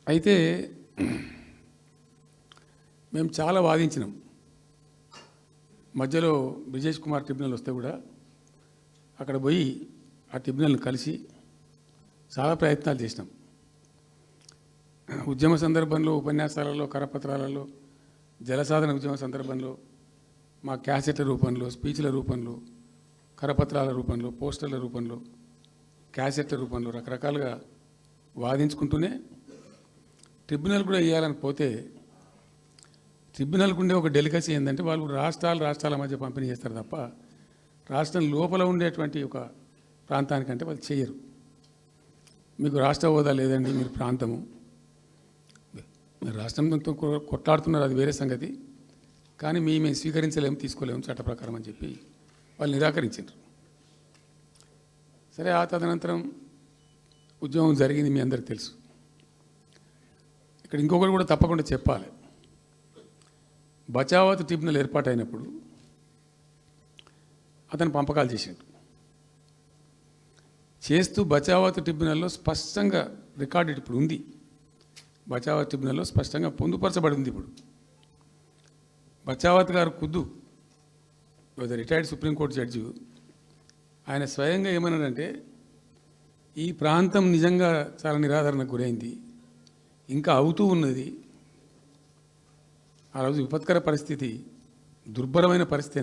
అయితే మేము చాలా వాదించినాం. మధ్యలో బ్రిజేష్ కుమార్ ట్రిబ్యునల్ వస్తే కూడా అక్కడ పోయి ఆ ట్రిబ్యునల్ని కలిసి చాలా ప్రయత్నాలు చేసినాం. ఉద్యమ సందర్భంలో, ఉపన్యాసాలలో, కరపత్రాలలో, జలసాధన ఉద్యమ సందర్భంలో, మా క్యాసెట్ల రూపంలో, స్పీచ్ల రూపంలో, కరపత్రాల రూపంలో, పోస్టర్ల రూపంలో, క్యాసెట్ల రూపంలో రకరకాలుగా వాదించుకుంటూనే ట్రిబ్యునల్ కూడా వేయాలని పోతే ట్రిబ్యునల్కు ఉండే ఒక డెలికసీ ఏంటంటే వాళ్ళు రాష్ట్రాల మధ్య పంపిణీ చేస్తారు తప్ప రాష్ట్రం లోపల ఉండేటువంటి ఒక ప్రాంతానికంటే వాళ్ళు చేయరు. మీకు రాష్ట్ర హోదా లేదండి, మీరు ప్రాంతము, మీరు రాష్ట్రంతో కొట్లాడుతున్నారు, అది వేరే సంగతి, కానీ మేము స్వీకరించలేము, తీసుకోలేము చట్ట ప్రకారం అని చెప్పి వాళ్ళు నిరాకరించారు. సరే, ఆ తదనంతరం ఉద్యమం జరిగింది, మీ అందరికీ తెలుసు. ఇక్కడ ఇంకొకటి కూడా తప్పకుండా చెప్పాలి. బచావత్ ట్రిబ్యునల్ ఏర్పాటైనప్పుడు అతను పంపకాలు చేస్తూ బచావత్ ట్రిబ్యునల్లో స్పష్టంగా రికార్డెడ్ ఇప్పుడు ఉంది. బచావత్ ట్రిబ్యునల్లో స్పష్టంగా పొందుపరచబడి ఉంది. ఇప్పుడు బచావత్ గారు ఖుద్దు రిటైర్డ్ సుప్రీంకోర్టు జడ్జి, ఆయన స్వయంగా ఏమన్నాడంటే ఈ ప్రాంతం నిజంగా చాలా నిరాదరణకు గురైంది, ఇంకా అవుతూ ఉన్నది. ఆ రోజు విపత్కర పరిస్థితి, దుర్భరమైన పరిస్థితి